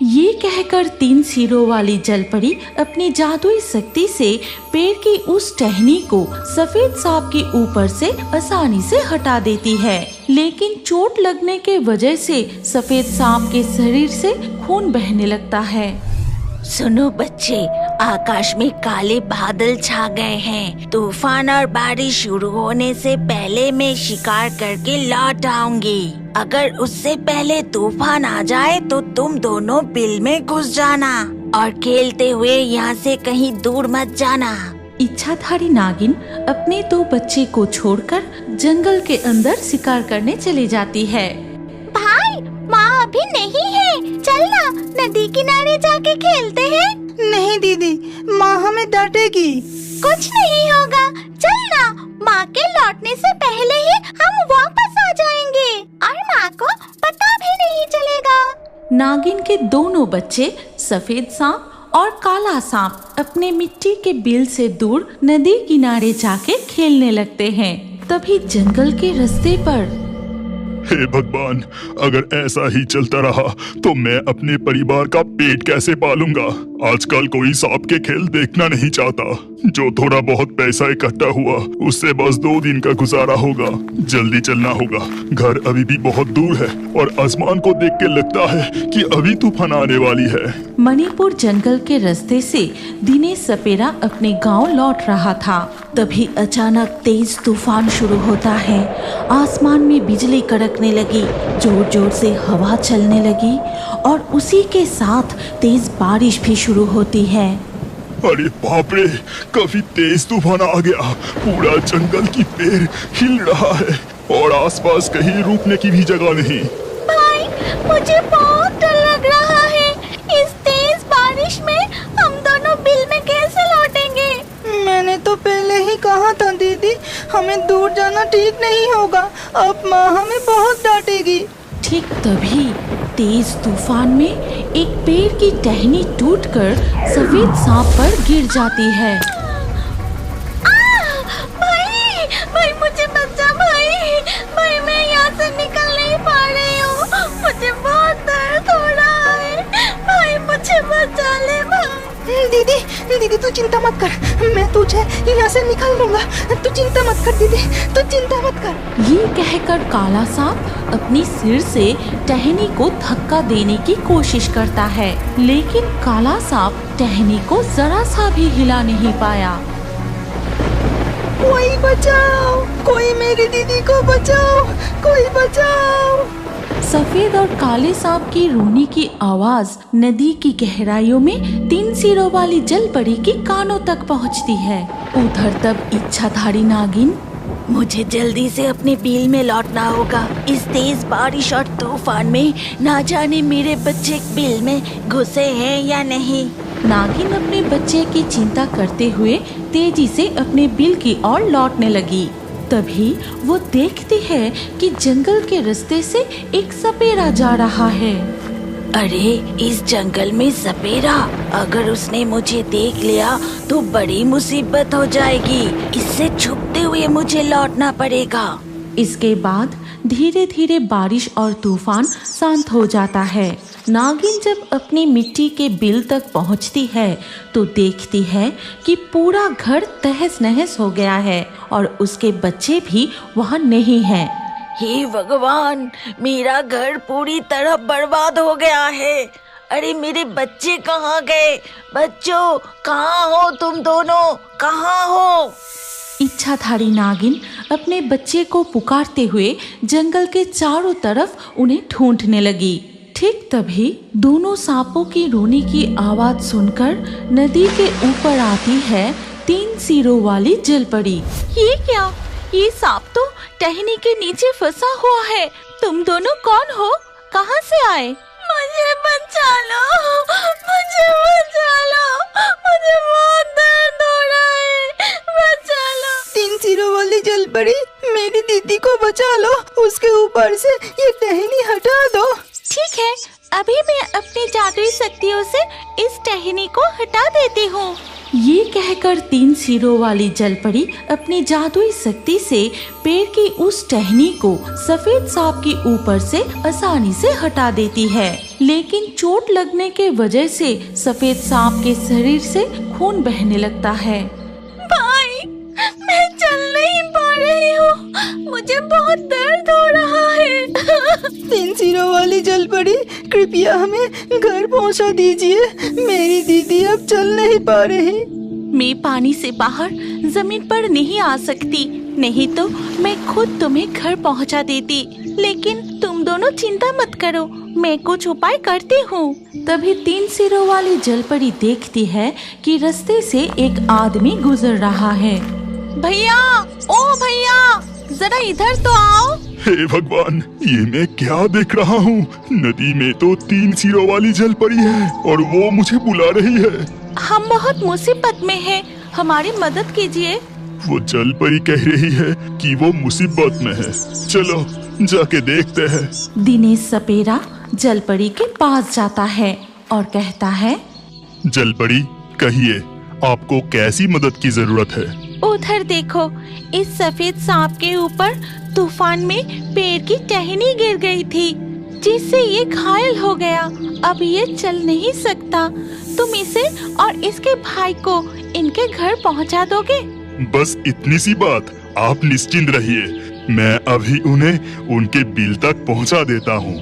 ये कहकर 3 सिरों वाली जलपरी अपनी जादुई शक्ति से पेड़ की उस टहनी को सफेद सांप के ऊपर से आसानी से हटा देती है, लेकिन चोट लगने के वजह से सफेद सांप के शरीर से खून बहने लगता है। सुनो बच्चे, आकाश में काले बादल छा गए हैं। तूफान और बारिश शुरू होने से पहले मैं शिकार करके लौट आऊंगी। अगर उससे पहले तूफान आ जाए तो तुम दोनों बिल में घुस जाना और खेलते हुए यहाँ से कहीं दूर मत जाना। इच्छाधारी नागिन अपने 2 बच्चे को छोड़कर जंगल के अंदर शिकार करने चली जाती है। भाई, माँ अभी नहीं है, चलना नदी किनारे जाके खेलते हैं। नहीं दीदी, माँ हमें डांटेगी। कुछ नहीं होगा, चलना, माँ के लौटने से पहले ही हम वापस आ जाएंगे और माँ को पता भी नहीं चलेगा। नागिन के दोनों बच्चे सफेद सांप और काला सांप अपने मिट्टी के बिल से दूर नदी किनारे जाके खेलने लगते हैं। तभी जंगल के रास्ते पर हे भगवान, अगर ऐसा ही चलता रहा तो मैं अपने परिवार का पेट कैसे पालूंगा। आजकल कोई सांप के खेल देखना नहीं चाहता। जो थोड़ा बहुत पैसा इकट्ठा हुआ उससे बस 2 दिन का गुजारा होगा। जल्दी चलना होगा, घर अभी भी बहुत दूर है और आसमान को देख के लगता है कि अभी तूफान आने वाली है। मणिपुर जंगल के रास्ते से दिनेश सपेरा अपने गांव लौट रहा था। तभी अचानक तेज तूफान शुरू होता है। आसमान में बिजली कड़कने लगी, जोर जोर से हवा चलने लगी और उसी के साथ तेज बारिश भी शुरू होती है। अरे बाप रे, काफी तेज तूफान आ गया। पूरा जंगल की पेड़ हिल रहा है और आसपास कहीं रुकने की भी जगह नहीं। भाई, मुझे बहुत डर लग रहा है। इस तेज बारिश में हम दोनों बिल में कैसे लौटेंगे? मैंने तो पहले ही कहा था दीदी, हमें दूर जाना ठीक नहीं होगा। अब माँ हमें बहुत डांटेगी। ठीक तभी तेज तूफान में एक पेड़ की टहनी टूटकर सफेद सांप पर गिर जाती है। भाई, भाई मुझे बचा भाई। भाई, मैं यहाँ से निकल नहीं पा रही हूँ। मुझे बहुत दर्द हो रहा है। भाई, मुझे बचा ले भाई। दीदी तू चिंता मत कर, मैं तुझे यहाँ से निकाल दूंगा। तू चिंता मत कर दीदी, तू चिंता मत कर। ये कहकर काला सांप अपनी सिर से टहनी को धक्का देने की कोशिश करता है, लेकिन काला सांप टहनी को जरा सा भी हिला नहीं पाया। कोई बचाओ, कोई मेरी दीदी को बचाओ, कोई बचाओ। सफेद और काले सांप की रोने की आवाज नदी की गहराइयों में 3 सिरों वाली जलपरी के कानों तक पहुंचती है। उधर तब इच्छाधारी नागिन, मुझे जल्दी से अपने बिल में लौटना होगा। इस तेज बारिश और तूफान में ना जाने मेरे बच्चे बिल में घुसे हैं या नहीं। नागिन अपने बच्चे की चिंता करते हुए तेजी से अपने बिल की ओर लौटने लगी। तभी वो देखती है कि जंगल के रास्ते से एक सपेरा जा रहा है। अरे, इस जंगल में सपेरा, अगर उसने मुझे देख लिया तो बड़ी मुसीबत हो जाएगी। इससे छुपते हुए मुझे लौटना पड़ेगा। इसके बाद धीरे धीरे बारिश और तूफान शांत हो जाता है। नागिन जब अपनी मिट्टी के बिल तक पहुंचती है तो देखती है कि पूरा घर तहस नहस हो गया है और उसके बच्चे भी वहां नहीं हैं। हे भगवान, मेरा घर पूरी तरह बर्बाद हो गया है। अरे, मेरे बच्चे कहाँ गए? बच्चों, कहाँ हो तुम दोनों? कहाँ हो? इच्छाधारी नागिन अपने बच्चे को पुकारते हुए जंगल के चारों तरफ उन्हें ढूंढने लगी। ठीक तभी दोनों सांपों की रोने की आवाज सुनकर नदी के ऊपर आती है 3 सिरों वाली जलपरी। ये क्या? ये सांप तो टहनी के नीचे फंसा हुआ है। तुम दोनों कौन हो? कहाँ से आए? मुझे बचा लो, मुझे बचा लो, मुझे बहुत दर्द हो रहा है, बचा लो। 3 सिरों वाली जलपरी, मेरी दीदी को बचा लो। उसके ऊपर से ये टहनी हटा दो। ठीक है, अभी मैं अपनी जादुई शक्तियों से इस टहनी को हटा देती हूँ। ये कहकर 3 सिरों वाली जलपरी अपनी जादुई शक्ति से पेड़ की उस टहनी को सफेद सांप के ऊपर से आसानी से हटा देती है, लेकिन चोट लगने के वजह से सफेद सांप के शरीर से खून बहने लगता है। भाई, मैं चल नहीं पा रही हूँ, मुझे बहुत दर्द हो रहा है। 3 सिरों वाली जलपरी, कृपया हमें घर पहुंचा दीजिए। मेरी दीदी अब चल नहीं पा रही। मैं पानी से बाहर जमीन पर नहीं आ सकती, नहीं तो मैं खुद तुम्हें घर पहुंचा देती। लेकिन तुम दोनों चिंता मत करो, मैं कुछ उपाय करती हूँ। तभी 3 सिरों वाली जलपरी देखती है कि रास्ते से एक आदमी गुजर रहा है। भैया, ओ भैया, जरा इधर तो आओ। हे भगवान, ये मैं क्या देख रहा हूँ? नदी में तो 3 सिरों वाली जलपरी है और वो मुझे बुला रही है। हम बहुत मुसीबत में हैं, हमारी मदद कीजिए। वो जलपरी कह रही है कि वो मुसीबत में है। चलो जाके देखते हैं। दिनेश सपेरा जलपरी के पास जाता है और कहता है, जलपरी, कहिए आपको कैसी मदद की जरूरत है? उधर देखो, इस सफेद सांप के ऊपर तूफान में पेड़ की टहनी गिर गई थी, जिससे ये घायल हो गया। अब ये चल नहीं सकता। तुम इसे और इसके भाई को इनके घर पहुंचा दोगे? बस इतनी सी बात, आप निश्चिंत रहिए, मैं अभी उन्हें उनके बिल तक पहुंचा देता हूँ।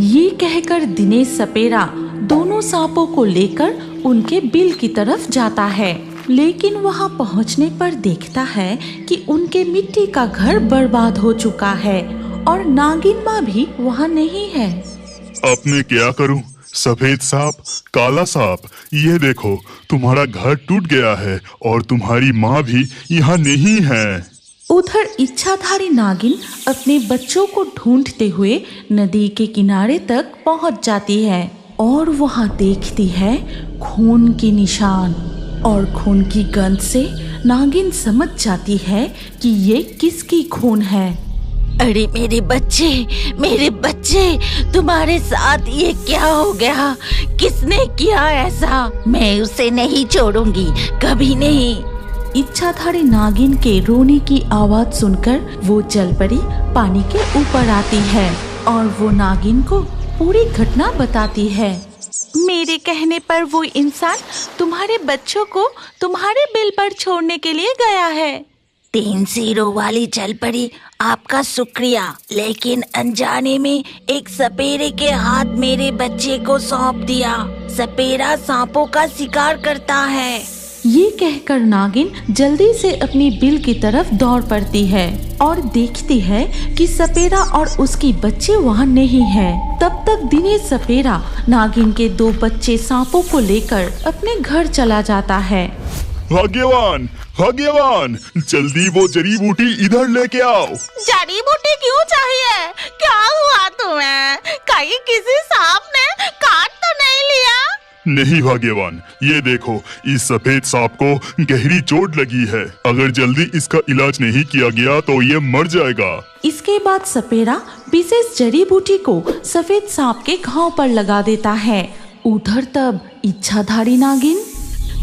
ये कहकर दिनेश सपेरा दोनों सांपों को लेकर उनके बिल की तरफ जाता है, लेकिन वहाँ पहुँचने पर देखता है कि उनके मिट्टी का घर बर्बाद हो चुका है और नागिन माँ भी वहाँ नहीं है। अब मैं क्या करूँ? सफेद सांप, काला सांप, ये देखो तुम्हारा घर टूट गया है और तुम्हारी माँ भी यहाँ नहीं है। उधर इच्छाधारी नागिन अपने बच्चों को ढूंढते हुए नदी के किनारे तक पहुंच जाती है और वहां देखती है खून के निशान, और खून की गंध से नागिन समझ जाती है कि ये किसकी खून है। अरे मेरे बच्चे, तुम्हारे साथ ये क्या हो गया? किसने किया ऐसा? मैं उसे नहीं छोड़ूंगी, कभी नहीं। इच्छाधारी नागिन के रोने की आवाज सुनकर वो जलपरी पानी के ऊपर आती है और वो नागिन को पूरी घटना बताती है। मेरे कहने पर वो इंसान तुम्हारे बच्चों को तुम्हारे बिल पर छोड़ने के लिए गया है। 3 सिरों वाली जलपरी, आपका शुक्रिया, लेकिन अनजाने में एक सपेरे के हाथ मेरे बच्चे को सौंप दिया। सपेरा सांपों का शिकार करता है। ये कहकर नागिन जल्दी से अपनी बिल की तरफ दौड़ पड़ती है और देखती है कि सपेरा और उसकी बच्चे वहाँ नहीं है। तब तक दिनेश सपेरा नागिन के 2 बच्चे सांपों को लेकर अपने घर चला जाता है। भाग्यवान, भाग्यवान, जल्दी वो जड़ी बूटी इधर लेके आओ। जड़ी बूटी क्यों चाहिए? क्या हुआ तुम्हें? कहीं किसी सांप ने काट तो नहीं लिया? नहीं भाग्यवान, ये देखो, इस सफेद सांप को गहरी चोट लगी है। अगर जल्दी इसका इलाज नहीं किया गया तो ये मर जाएगा। इसके बाद सपेरा विशेष जड़ी बूटी को सफेद सांप के घाव पर लगा देता है। उधर तब इच्छाधारी नागिन,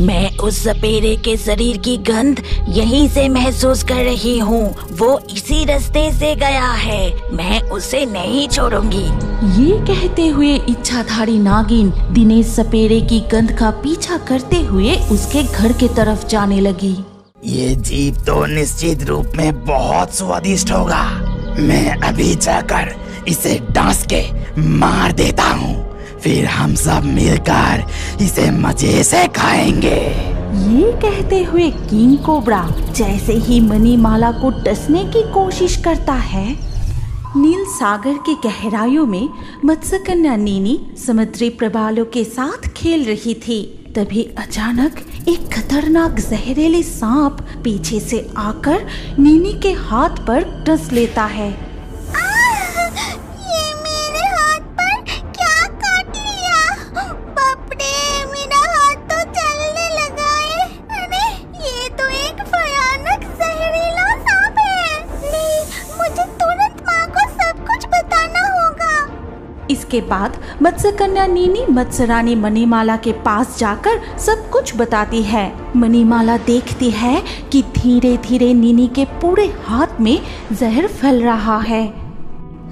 मैं उस सपेरे के शरीर की गंध यहीं से महसूस कर रही हूँ। वो इसी रास्ते से गया है, मैं उसे नहीं छोड़ूंगी। ये कहते हुए इच्छाधारी नागिन दिनेश सपेरे की गंध का पीछा करते हुए उसके घर के तरफ जाने लगी। ये जीभ तो निश्चित रूप में बहुत स्वादिष्ट होगा। मैं अभी जाकर इसे डांस के मार देता हूँ, फिर हम सब मिलकर इसे मजे से खाएंगे। ये कहते हुए किंग कोबरा जैसे ही मणिमाला को डसने की कोशिश करता है, नील सागर की गहराइयों में मत्स्य कन्या नीनी समुद्री प्रवालों के साथ खेल रही थी। तभी अचानक एक खतरनाक जहरीले सांप पीछे से आकर नीनी के हाथ पर डस लेता है। ये मेरे हाथ पर क्या काट लिया? बाप रे, मेरा हाथ तो जलने लगा है। अरे ये तो एक भयानक जहरीला सांप है। नहीं, मुझे तुरंत माँ को सब कुछ बताना होगा। इसके बाद मत्स्य कन्या नीनी मत्स्य रानी मणिमाला के पास जाकर सब कुछ बताती है। मणिमाला देखती है कि धीरे धीरे नीनी के पूरे हाथ में जहर फैल रहा है।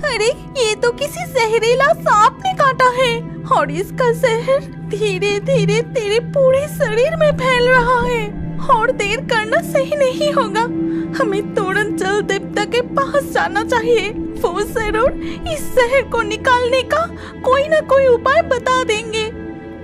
अरे ये तो किसी जहरीला सांप ने काटा है और इसका जहर धीरे धीरे तेरे पूरे शरीर में फैल रहा है और देर करना सही नहीं होगा। हमें तुरंत जल देवता के पास जाना चाहिए। वो जरूर इस जहर को निकालने का कोई न कोई उपाय बता देंगे।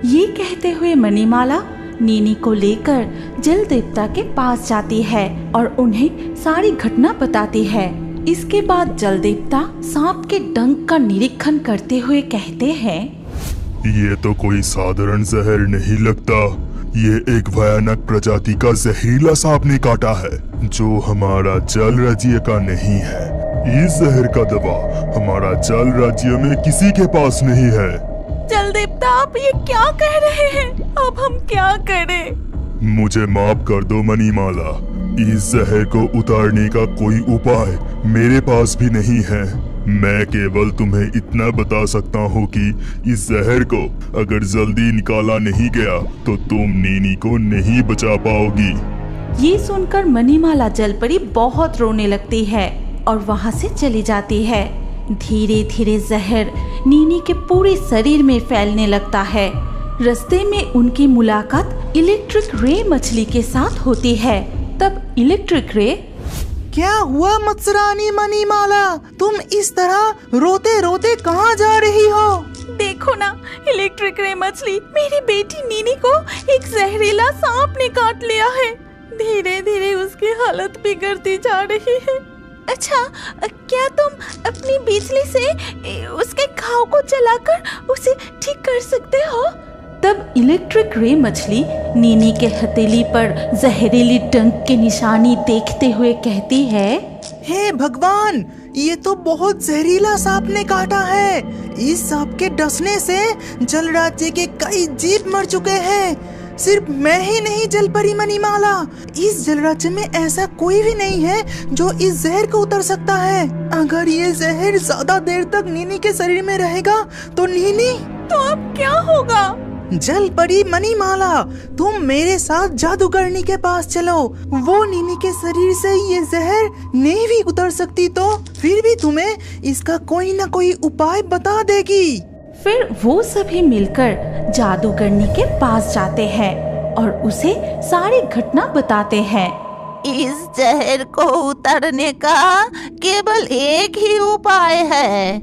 ये कहते हुए मणिमाला नीनी को लेकर जल देवता के पास जाती है और उन्हें सारी घटना बताती है। इसके बाद जल देवता सांप के डंक का निरीक्षण करते हुए कहते हैं, ये तो कोई साधारण जहर नहीं लगता। ये एक भयानक प्रजाति का जहरीला सांप ने काटा है जो हमारा जल राज्य का नहीं है। इस जहर का दवा हमारा जल राज्य में किसी के पास नहीं है। जल देवता आप ये क्या कह रहे हैं? अब हम क्या करें? मुझे माफ कर दो मणिमाला, इस जहर को उतारने का कोई उपाय मेरे पास भी नहीं है। मैं केवल तुम्हें इतना बता सकता हूँ कि इस जहर को अगर जल्दी निकाला नहीं गया तो तुम नीनी को नहीं बचा पाओगी। ये सुनकर मणिमाला जलपरी बहुत रोने लगती है और वहाँ से चली जाती है। धीरे धीरे जहर नीनी के पूरे शरीर में फैलने लगता है। रास्ते में उनकी मुलाकात इलेक्ट्रिक रे मछली के साथ होती है। तब इलेक्ट्रिक रे, क्या हुआ मत्स्य रानी मणिमाला, तुम इस तरह रोते रोते कहाँ जा रही हो? देखो ना, इलेक्ट्रिक रे मछली मेरी बेटी नीनी को एक जहरीला सांप ने काट लिया है। धीरे धीरे उसकी हालत बिगड़ती जा रही है। अच्छा, क्या तुम अपनी बिजली से उसके घाव को जलाकर उसे ठीक कर सकते हो? तब इलेक्ट्रिक रे मछली नीनी के हथेली पर जहरीली डंक की निशानी देखते हुए कहती है, हे भगवान, ये तो बहुत जहरीला सांप ने काटा है। इस सांप के डसने से जल राज्य के कई जीव मर चुके हैं। सिर्फ मैं ही नहीं जलपरी मणिमाला, इस जल राज्य में ऐसा कोई भी नहीं है जो इस जहर को उतर सकता है। अगर ये जहर ज्यादा देर तक नीनी के शरीर में रहेगा तो नीनी, तो अब क्या होगा? जलपरी मणिमाला, तुम मेरे साथ जादूगरनी के पास चलो। वो नीनी के शरीर से ये जहर नहीं भी उतर सकती तो फिर भी तुम्हें इसका कोई न कोई उपाय बता देगी। फिर वो सभी मिलकर जादूगरनी के पास जाते हैं और उसे सारी घटना बताते हैं। इस जहर को उतारने का केवल एक ही उपाय है।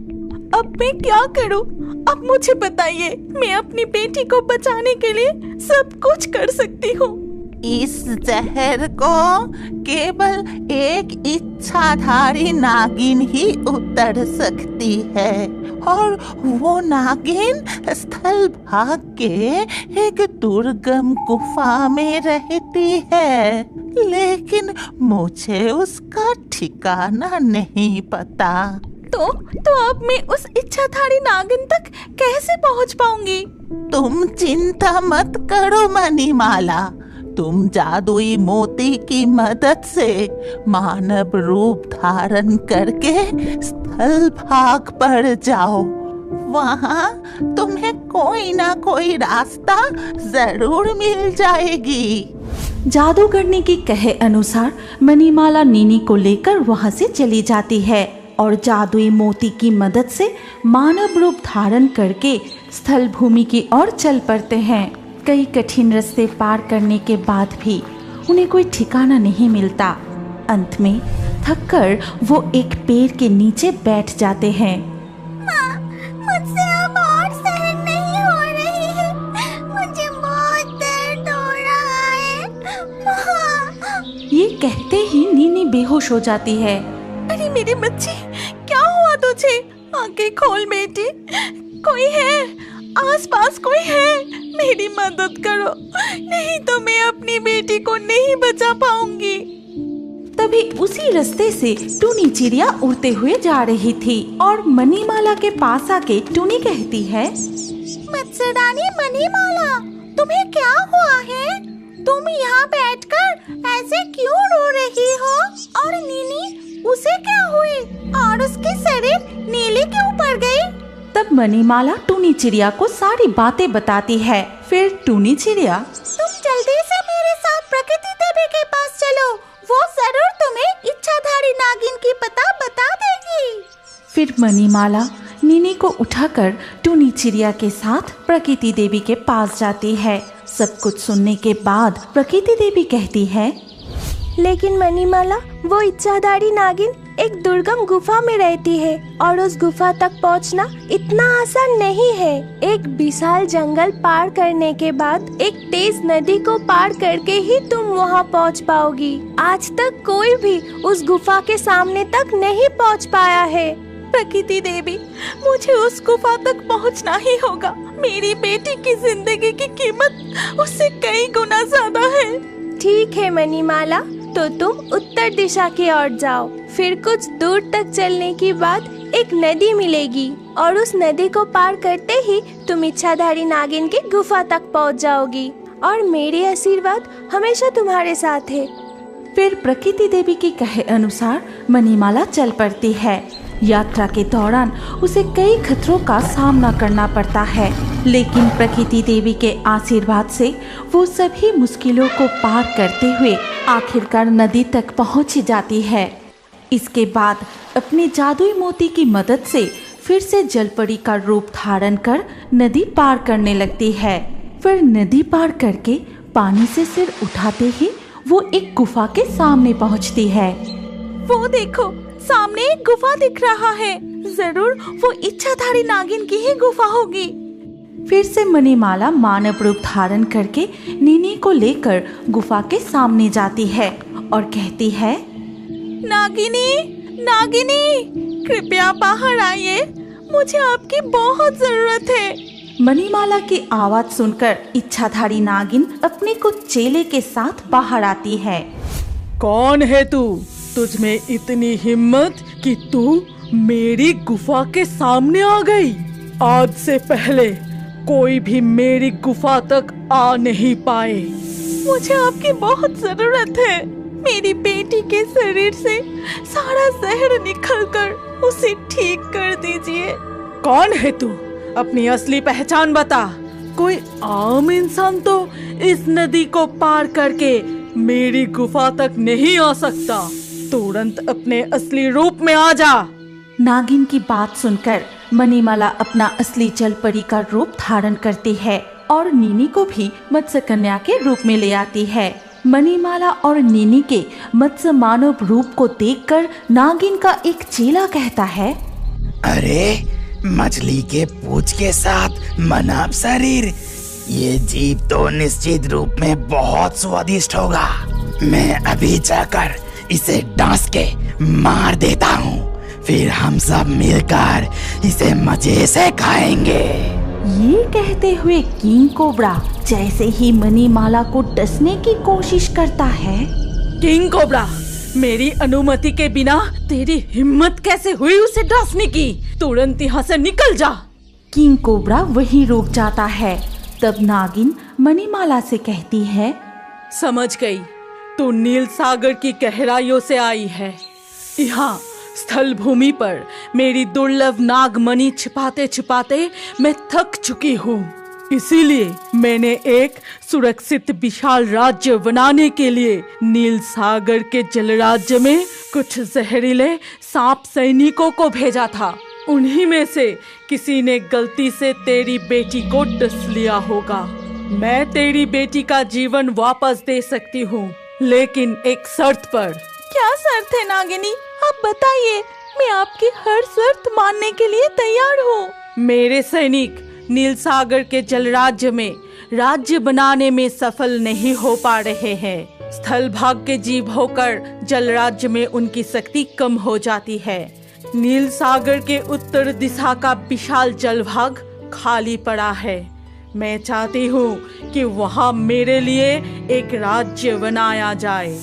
अब मैं क्या करूं? अब मुझे बताइए, मैं अपनी बेटी को बचाने के लिए सब कुछ कर सकती हूँ। इस जहर को केवल एक इच्छाधारी नागिन ही उतर सकती है और वो नागिन स्थल भाग के एक दुर्गम गुफा में रहती है, लेकिन मुझे उसका ठिकाना नहीं पता। तो अब मैं उस इच्छाधारी नागिन तक कैसे पहुंच पाऊंगी? तुम चिंता मत करो मणिमाला, तुम जादुई मोती की मदद से मानव रूप धारण करके स्थल भाग पर जाओ। वहाँ तुम्हें कोई ना कोई रास्ता जरूर मिल जाएगी। जादूगरनी की कहे अनुसार मणिमाला नीनी को लेकर वहाँ से चली जाती है और जादुई मोती की मदद से मानव रूप धारण करके स्थल भूमि की ओर चल पड़ते हैं। कई कठिन रास्ते पार करने के बाद भी उन्हें कोई ठिकाना नहीं मिलता। अंत में थककर वो एक पेड़ के नीचे बैठ जाते हैं। मुझसे अब और सहन नहीं हो रही है, मुझे बहुत दर्द हो रहा है। ये कहते ही नीनी बेहोश हो जाती है। अरे मेरे बच्चे, क्या हुआ तुझे? आंखें खोल बेटी, कोई है? आसपास कोई है? मेरी मदद करो, नहीं तो मैं अपनी बेटी को नहीं बचा पाऊंगी। तभी उसी रास्ते से टूनी चिड़िया उड़ते हुए जा रही थी और मणिमाला के पास आके टूनी कहती है, मत्स्य रानी मणिमाला, तुम्हें क्या हुआ है? तुम यहाँ बैठकर ऐसे क्यों रो रही हो? और नीनी, उसे क्या हुई और उसकी शरीर नीले क्यों पड़ गई? तब मणिमाला टूनी चिड़िया को सारी बातें बताती है। फिर टूनी चिड़िया, तुम जल्दी से मेरे साथ प्रकृति देवी के पास चलो, वो जरूर तुम्हें इच्छाधारी नागिन की पता बता देगी। फिर मणिमाला नीनी को उठाकर टूनी चिड़िया के साथ प्रकृति देवी के पास जाती है। सब कुछ सुनने के बाद प्रकृति देवी कहती है, लेकिन मणिमाला, वो इच्छाधारी नागिन एक दुर्गम गुफा में रहती है और उस गुफा तक पहुंचना इतना आसान नहीं है। एक विशाल जंगल पार करने के बाद एक तेज नदी को पार करके ही तुम वहां पहुंच पाओगी। आज तक कोई भी उस गुफा के सामने तक नहीं पहुंच पाया है। प्रकृति देवी, मुझे उस गुफा तक पहुंचना ही होगा। मेरी बेटी की जिंदगी की कीमत उससे कई गुना ज्यादा है। ठीक है मणिमाला, तो तुम उत्तर दिशा की ओर जाओ। फिर कुछ दूर तक चलने के बाद एक नदी मिलेगी और उस नदी को पार करते ही तुम इच्छाधारी नागिन की गुफा तक पहुंच जाओगी और मेरे आशीर्वाद हमेशा तुम्हारे साथ है। फिर प्रकृति देवी के कहे अनुसार मणिमाला चल पड़ती है। यात्रा के दौरान उसे कई खतरों का सामना करना पड़ता है, लेकिन प्रकृति देवी के आशीर्वाद से वो सभी मुश्किलों को पार करते हुए आखिरकार नदी तक पहुंच जाती है। इसके बाद अपने जादुई मोती की मदद से फिर से जलपरी का रूप धारण कर नदी पार करने लगती है। फिर नदी पार करके पानी से सिर उठाते ही वो एक गुफा के सामने पहुंचती है। वो देखो, सामने एक गुफा दिख रहा है। जरूर वो इच्छाधारी नागिन की ही गुफा होगी। फिर से मणिमाला मानव रूप धारण करके नीनी को लेकर गुफा के सामने जाती है और कहती है, नागिनी, नागिनी, कृपया बाहर आइए, मुझे आपकी बहुत जरूरत है। मणिमाला की आवाज सुनकर इच्छाधारी नागिन अपने कुछ चेले के साथ बाहर आती है। कौन है तू? तुझ में इतनी हिम्मत कि तू मेरी गुफा के सामने आ गई। आज से पहले कोई भी मेरी गुफा तक आ नहीं पाए। मुझे आपकी बहुत जरूरत है। मेरी बेटी के शरीर से सारा जहर निकलकर उसे ठीक कर दीजिए। कौन है तू? अपनी असली पहचान बता। कोई आम इंसान तो इस नदी को पार करके मेरी गुफा तक नहीं आ सकता। तुरंत अपने असली रूप में आ जा। नागिन की बात सुनकर मणिमाला अपना असली जलपरी का रूप धारण करती है और नीनी को भी मत्स्य कन्या के रूप में ले आती है। मणिमाला और नीनी के मत्स्य मानव रूप को देखकर नागिन का एक चेला कहता है, अरे, मछली के पूंछ के साथ मानव शरीर, ये जीव तो निश्चित रूप में बहुत स्वादिष्ट होगा। मैं अभी जाकर इसे डांस के मार देता हूँ, फिर हम सब मिलकर इसे मजे से खाएंगे। ये कहते हुए किंग कोबरा जैसे ही मणिमाला को डसने की कोशिश करता है। किंग कोबरा, मेरी अनुमति के बिना तेरी हिम्मत कैसे हुई उसे डसने की? तुरंत यहाँ से निकल जा। किंग कोबरा वहीं रुक जाता है। तब नागिन मणिमाला से कहती है, समझ गई, तू नील सागर की गहराइयों से आई है। यहाँ स्थल भूमि पर मेरी दुर्लभ नागमणि छिपाते छिपाते मैं थक चुकी हूँ। इसीलिए मैंने एक सुरक्षित विशाल राज्य बनाने के लिए नील सागर के जल राज्य में कुछ जहरीले सांप सैनिकों को भेजा था। उन्हीं में से किसी ने गलती से तेरी बेटी को डस लिया होगा। मैं तेरी बेटी का जीवन वापस दे सकती हूँ, लेकिन एक शर्त पर। क्या शर्त है नागिनी? आप बताइए, मैं आपकी हर शर्त मानने के लिए तैयार हूँ। मेरे सैनिक नील सागर के जल राज्य में राज्य बनाने में सफल नहीं हो पा रहे हैं। स्थल भाग के जीव होकर जल राज्य में उनकी शक्ति कम हो जाती है। नील सागर के उत्तर दिशा का विशाल जल भाग खाली पड़ा है। मैं चाहती हूँ कि वहाँ मेरे लिए एक राज्य बनाया जाए।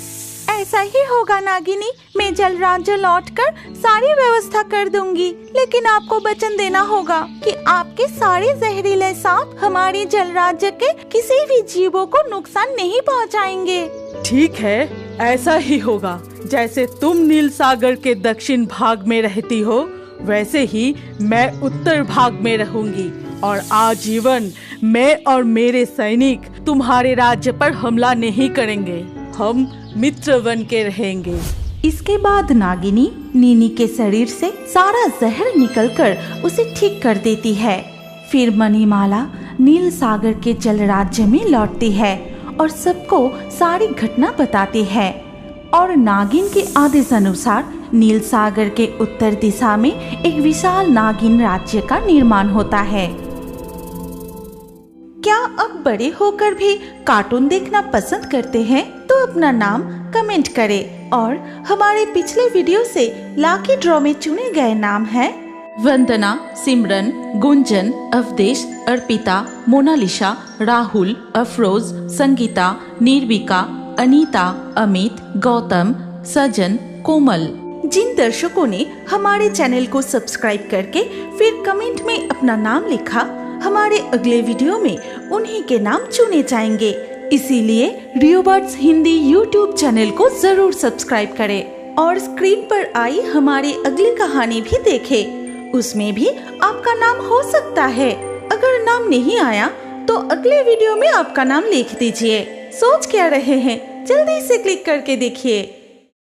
ऐसा ही होगा नागिनी, मैं जल राज्य लौटकर सारी व्यवस्था कर दूंगी, लेकिन आपको वचन देना होगा कि आपके सारे जहरीले सांप हमारे जल राज्य के किसी भी जीवों को नुकसान नहीं पहुंचाएंगे। ठीक है, ऐसा ही होगा। जैसे तुम नील सागर के दक्षिण भाग में रहती हो, वैसे ही मैं उत्तर भाग में रहूंगी और आजीवन मैं और मेरे सैनिक तुम्हारे राज्य पर हमला नहीं करेंगे। हम मित्र बन के रहेंगे। इसके बाद नागिनी नीनी के शरीर से सारा जहर निकलकर उसे ठीक कर देती है। फिर मणिमाला नील सागर के जल राज्य में लौटती है और सबको सारी घटना बताती है। और नागिन के आदेश अनुसार नील सागर के उत्तर दिशा में एक विशाल नागिन राज्य का निर्माण होता है। क्या आप बड़े होकर भी कार्टून देखना पसंद करते हैं? तो अपना नाम कमेंट करें और हमारे पिछले वीडियो से लाकी ड्रॉ में चुने गए नाम हैं वंदना, सिमरन, गुंजन, अवधेश, अर्पिता, मोनालिसा, राहुल, अफरोज, संगीता, निर्विका, अनीता, अमित, गौतम, सजन, कोमल। जिन दर्शकों ने हमारे चैनल को सब्सक्राइब करके फिर कमेंट में अपना नाम लिखा, हमारे अगले वीडियो में उन्हीं के नाम चुने जाएंगे। इसीलिए रियोबर्ड्स हिंदी यूट्यूब चैनल को जरूर सब्सक्राइब करें और स्क्रीन पर आई हमारी अगली कहानी भी देखें। उसमें भी आपका नाम हो सकता है। अगर नाम नहीं आया तो अगले वीडियो में आपका नाम लिख दीजिए। सोच क्या रहे हैं? जल्दी से क्लिक करके देखिए।